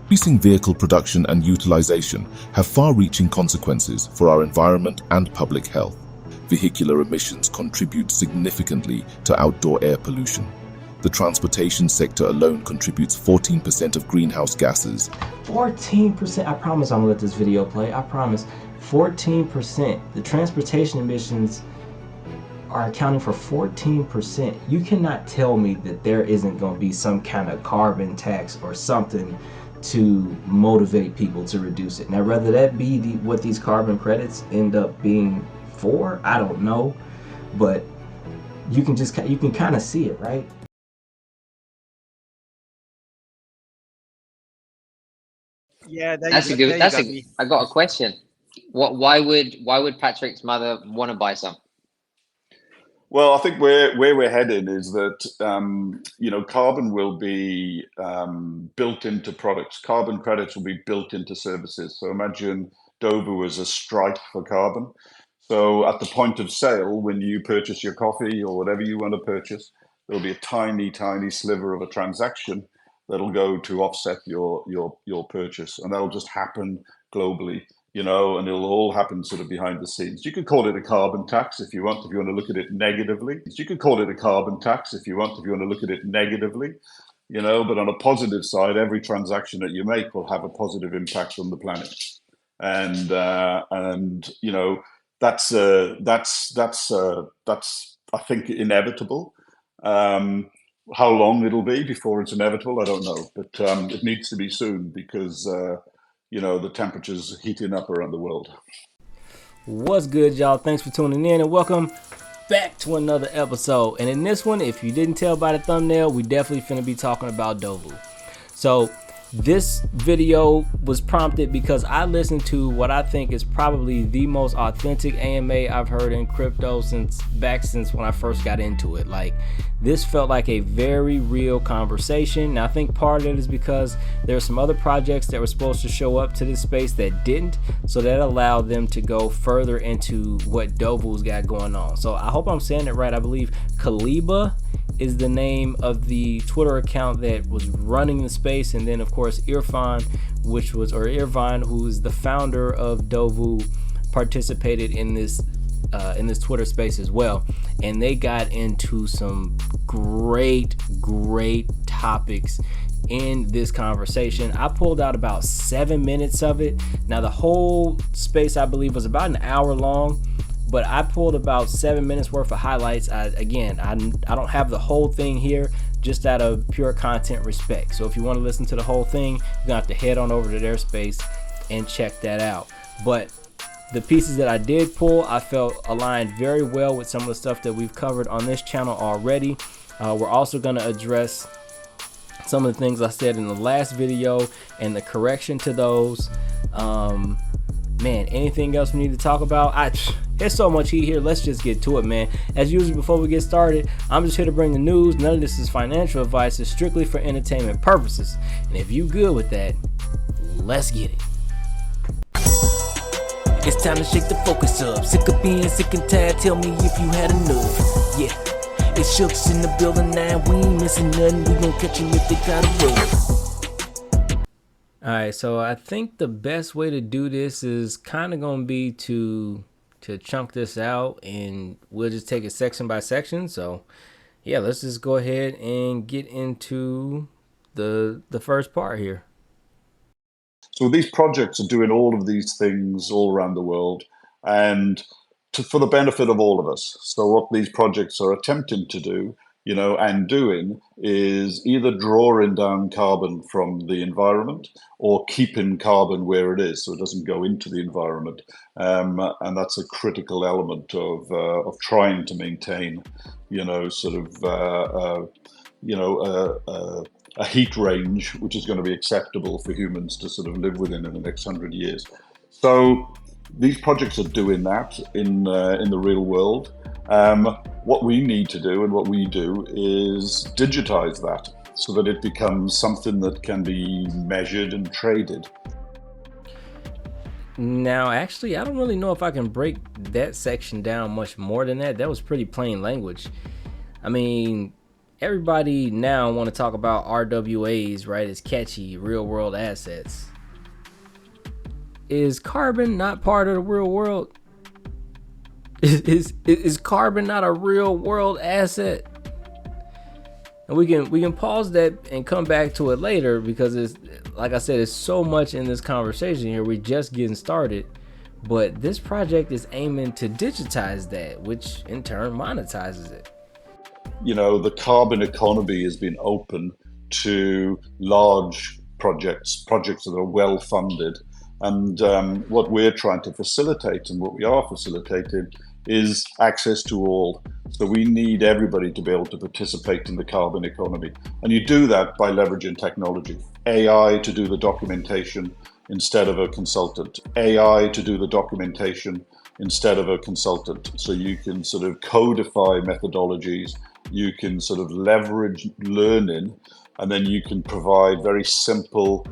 Increasing vehicle production and utilization have far-reaching consequences for our environment and public health. Vehicular emissions contribute significantly to outdoor air pollution. The transportation sector alone contributes 14% of greenhouse gases. 14%, I promise I'm gonna let this video play, I promise. 14%, the transportation emissions are accounting for 14%. You cannot tell me that there isn't gonna be some kind of carbon tax or something to motivate people to reduce it. Now, whether that be what these carbon credits end up being for, I don't know, but you can kind of see it, right? Yeah, That's a good. I got a question. Why would Patrick's mother want to buy some? Well, I think where we're headed is that carbon will be built into products. Carbon credits will be built into services. So imagine Dovu as a stripe for carbon. So at the point of sale, when you purchase your coffee or whatever you want to purchase, there'll be a tiny, tiny sliver of a transaction that'll go to offset your purchase, and that'll just happen globally. And it'll all happen sort of behind the scenes. You could call it a carbon tax if you want to look at it negatively. You could call it a carbon tax if you want to look at it negatively, but on a positive side, every transaction that you make will have a positive impact on the planet. And that's I think inevitable. How long it'll be before it's inevitable, I don't know, but it needs to be soon because the temperature's heating up around the world. What's good, y'all? Thanks for tuning in and welcome back to another episode. And in this one, if you didn't tell by the thumbnail, we definitely finna be talking about Dovu. So this video was prompted because I listened to what I think is probably the most authentic AMA I've heard in crypto since when I first got into it. Like, this felt like a very real conversation. Now, I think part of it is because there are some other projects that were supposed to show up to this space that didn't, so that allowed them to go further into what Dovu's got going on. So I hope I'm saying it right. I believe Kaliba is the name of the Twitter account that was running the space, and then of course Irfan, who is the founder of Dovu, participated in this Twitter space as well, and they got into some great topics in this conversation. I pulled out about 7 minutes of it. Now, the whole space I believe was about an hour long, but I pulled about 7 minutes worth of highlights. I don't have the whole thing here, just out of pure content respect. So if you want to listen to the whole thing, you're gonna have to head on over to their space and check that out. But the pieces that I did pull, I felt aligned very well with some of the stuff that we've covered on this channel already. We're also gonna address some of the things I said in the last video and the correction to those. Man, anything else we need to talk about? There's so much heat here. Let's just get to it, man. As usual, before we get started, I'm just here to bring the news. None of this is financial advice. It's strictly for entertainment purposes. And if you good with that, let's get it. It's time to shake the focus up. Sick of being sick and tired. Tell me if you had enough. Yeah, it's Shook's in the building now. We ain't missing nothing. We gon' catch them if they got a rub. Alright, so I think the best way to do this is kind of going to be to chunk this out, and we'll just take it section by section. So yeah, let's just go ahead and get into the first part here. So these projects are doing all of these things all around the world, and for the benefit of all of us. So what these projects are attempting to do, and doing, is either drawing down carbon from the environment or keeping carbon where it is so it doesn't go into the environment. And that's a critical element of trying to maintain, a heat range which is going to be acceptable for humans to sort of live within in the next 100 years. So these projects are doing that in the real world. What we need to do and what we do is digitize that so that it becomes something that can be measured and traded. Now, actually, I don't really know if I can break that section down much more than that. That was pretty plain language. I mean, everybody now want to talk about RWAs, right? It's catchy, real world assets. Is carbon not part of the real world? Is carbon not a real world asset? And we can pause that and come back to it later, because it's, like I said, it's so much in this conversation here. We're just getting started, but this project is aiming to digitize that, which in turn monetizes it. You know, the carbon economy has been open to large projects that are well funded. And what we're trying to facilitate, and what we are facilitating, is access to all. So we need everybody to be able to participate in the carbon economy. And you do that by leveraging technology. AI to do the documentation instead of a consultant. AI to do the documentation instead of a consultant. So you can sort of codify methodologies, you can sort of leverage learning, and then you can provide very simple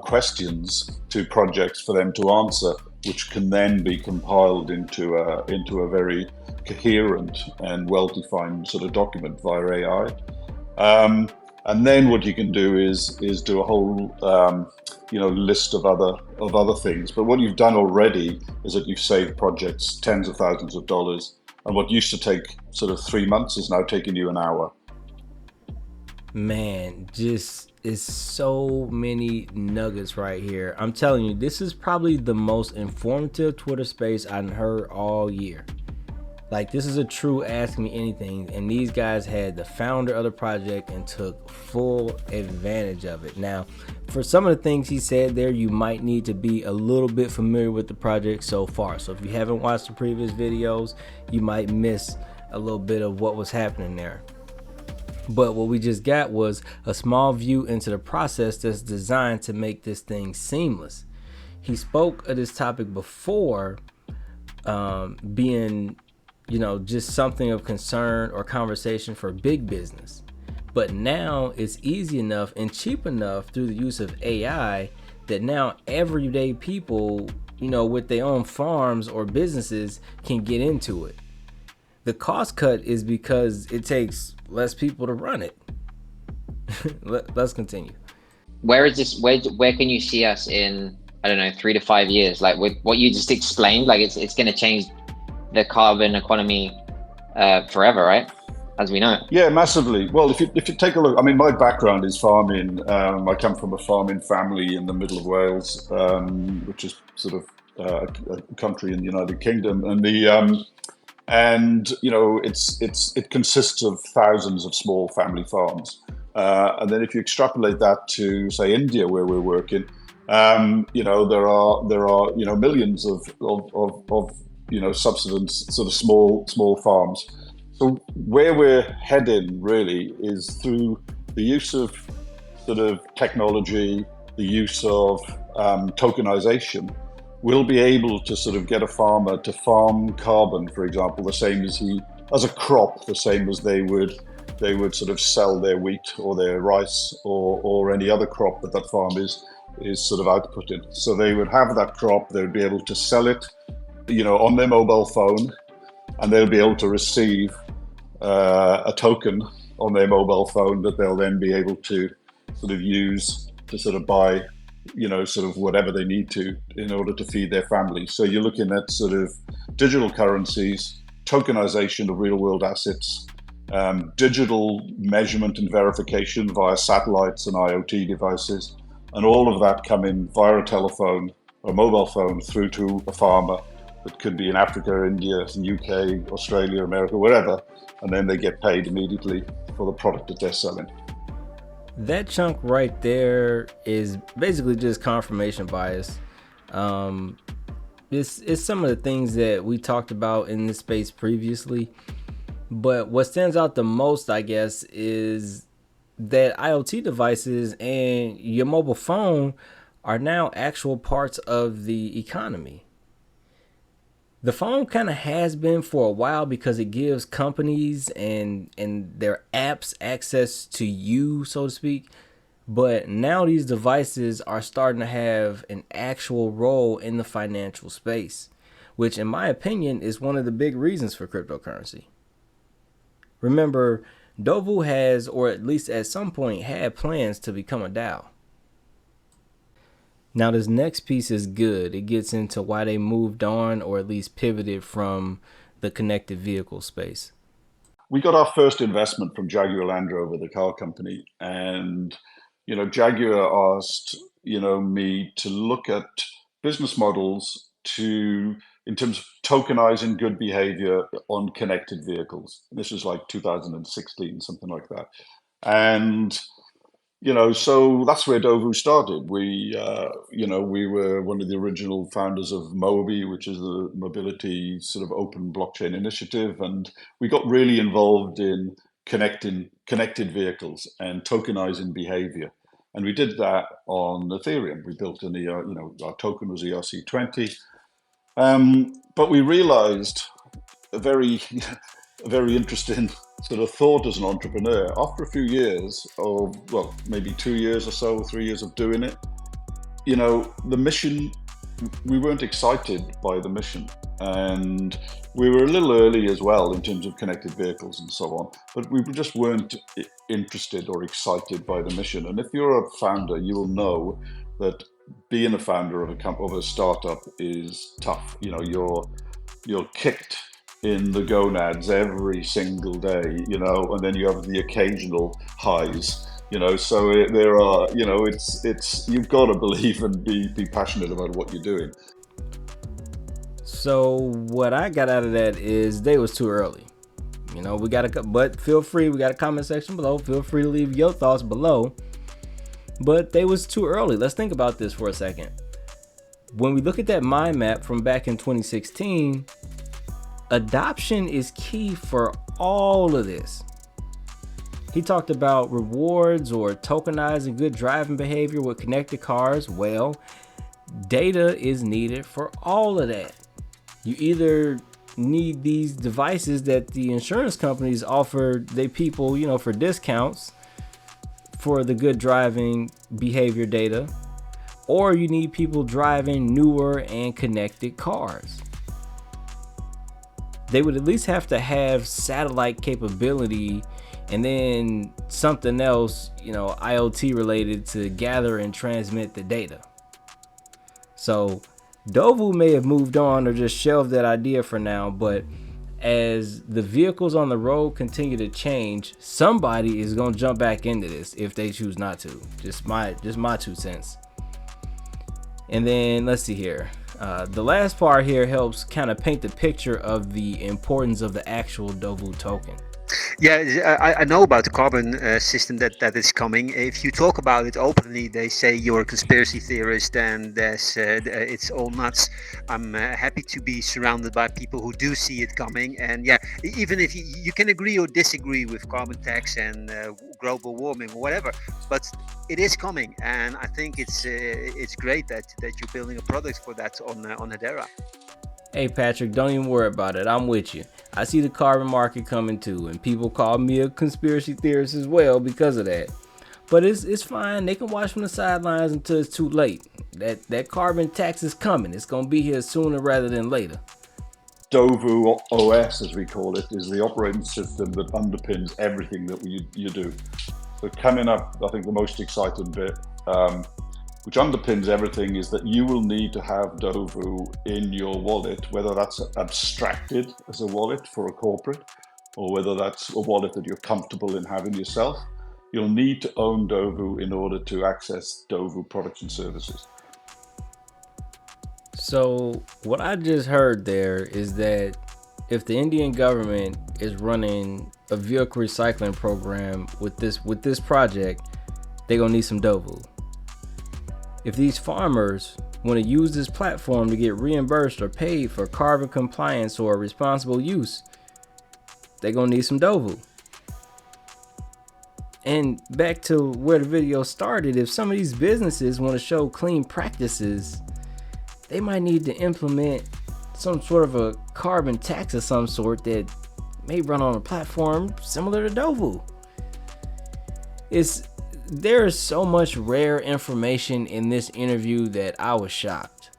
questions to projects for them to answer, which can then be compiled into a very coherent and well-defined sort of document via AI. And then what you can do is do a whole list of other things. But what you've done already is that you've saved projects tens of thousands of dollars, and what used to take sort of 3 months is now taking you an hour. Man, just is so many nuggets right here. I'm telling you, this is probably the most informative Twitter space I've heard all year. Like, this is a true Ask Me Anything, and these guys had the founder of the project and took full advantage of it. Now, for some of the things he said there, you might need to be a little bit familiar with the project so far. So if you haven't watched the previous videos, you might miss a little bit of what was happening there. But what we just got was a small view into the process that's designed to make this thing seamless. He spoke of this topic before being, just something of concern or conversation for big business. But now it's easy enough and cheap enough through the use of AI that now everyday people, with their own farms or businesses can get into it. The cost cut is because it takes less people to run it. Let's continue. Where can you see us in, I don't know, 3 to 5 years? Like with what you just explained, like it's going to change the carbon economy forever, right? As we know it. Yeah, massively. Well, if you take a look, I mean, my background is farming. I come from a farming family in the middle of Wales, which is sort of a country in the United Kingdom, and it consists of thousands of small family farms. And then if you extrapolate that to, say, India, where we're working, there are millions of subsistence sort of small farms. So where we're heading really is through the use of sort of technology, the use of tokenization. We'll be able to sort of get a farmer to farm carbon, for example, the same as a crop, the same as they would sort of sell their wheat or their rice or any other crop that farm is sort of outputting. So they would have that crop, they would be able to sell it, on their mobile phone, and they'll be able to receive a token on their mobile phone that they'll then be able to sort of use to sort of buy sort of whatever they need to in order to feed their family. So you're looking at sort of digital currencies, tokenization of real world assets, digital measurement and verification via satellites and IoT devices, and all of that coming via a telephone or mobile phone through to a farmer that could be in Africa, India, UK, Australia, America, wherever, and then they get paid immediately for the product that they're selling. That chunk right there is basically just confirmation bias. It's some of the things that we talked about in this space previously, but what stands out the most, I guess, is that IoT devices and your mobile phone are now actual parts of the economy. The phone kind of has been for a while because it gives companies and their apps access to you, so to speak. But now these devices are starting to have an actual role in the financial space, which in my opinion is one of the big reasons for cryptocurrency. Remember, Dovu has, or at least at some point had, plans to become a DAO. Now this next piece is good. It gets into why they moved on, or at least pivoted from the connected vehicle space. We got our first investment from Jaguar Land Rover, the car company, and Jaguar asked me to look at business models in terms of tokenizing good behavior on connected vehicles. This was like 2016, something like that, and so that's where Dovu started. We were one of the original founders of Mobi, which is the mobility sort of open blockchain initiative. And we got really involved in connected vehicles and tokenizing behavior. And we did that on Ethereum. We built our token was ERC20. But we realized a very interesting sort of thought as an entrepreneur. After a few years of, well, maybe 2 years or so, 3 years of doing it, the mission, we weren't excited by the mission. And we were a little early as well in terms of connected vehicles and so on, but we just weren't interested or excited by the mission. And if you're a founder, you will know that being a founder of a startup is tough. You're kicked in the gonads every single day, and then you have the occasional highs, so there are, it's you've got to believe and be passionate about what you're doing. So what I got out of that is they was too early. But feel free, we got a comment section below. Feel free to leave your thoughts below. But they was too early. Let's think about this for a second. When we look at that mind map from back in 2016, adoption is key for all of this. He talked about rewards or tokenizing good driving behavior with connected cars. Well, data is needed for all of that. You either need these devices that the insurance companies offer their people, for discounts for the good driving behavior data, or you need people driving newer and connected cars. They would at least have to have satellite capability and then something else, IoT related to gather and transmit the data. So Dovu may have moved on or just shelved that idea for now, but as the vehicles on the road continue to change, somebody is going to jump back into this if they choose not to. Just my 2 cents. And then let's see here. The last part here helps kind of paint the picture of the importance of the actual Dovu token. Yeah, I know about the carbon system that is coming. If you talk about it openly, they say you're a conspiracy theorist and it's all nuts. I'm happy to be surrounded by people who do see it coming. And yeah, even if you can agree or disagree with carbon tax and global warming or whatever, but it is coming, and I think it's great that you're building a product for that on Hedera. Hey Patrick, don't even worry about it. I'm with you. I see the carbon market coming too, and people call me a conspiracy theorist as well because of that. But it's fine. They can watch from the sidelines until it's too late. That carbon tax is coming. It's gonna be here sooner rather than later. Dovu OS, as we call it, is the operating system that underpins everything that you do. So coming up, I think the most exciting bit, which underpins everything, is that you will need to have Dovu in your wallet, whether that's abstracted as a wallet for a corporate or whether that's a wallet that you're comfortable in having yourself. You'll need to own Dovu in order to access Dovu products and services. So what I just heard there is that if the Indian government is running a vehicle recycling program with this project, they're gonna need some Dovu. If these farmers want to use this platform to get reimbursed or paid for carbon compliance or responsible use, they're gonna need some Dovu. And back to where the video started, if some of these businesses want to show clean practices, they might need to implement some sort of a carbon tax of some sort that may run on a platform similar to Dovu. There is so much rare information in this interview that I was shocked.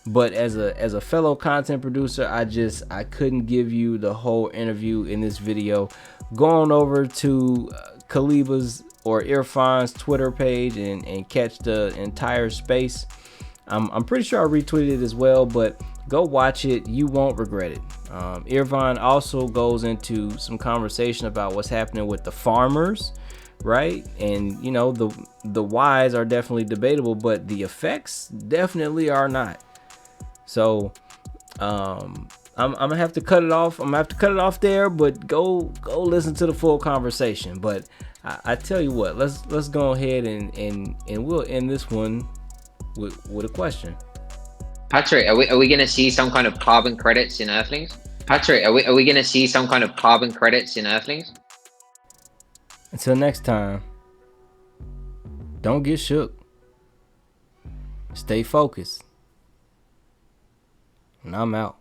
But as a fellow content producer, I couldn't give you the whole interview in this video. Go on over to Khaliba's or Irfan's Twitter page and catch the entire space. I'm pretty sure I retweeted it as well, but go watch it. You won't regret it. Irfan also goes into some conversation about what's happening with the farmers, right? And you know, the whys are definitely debatable, but the effects definitely are not. So I'm gonna have to cut it off. I'm gonna have to cut it off there, but go listen to the full conversation. But I tell you what, let's go ahead and we'll end this one with a question. Patrick, are we gonna see some kind of carbon credits in Earthlings? Patrick, are we gonna see some kind of carbon credits in Earthlings? Until next time, don't get shook. Stay focused. And I'm out.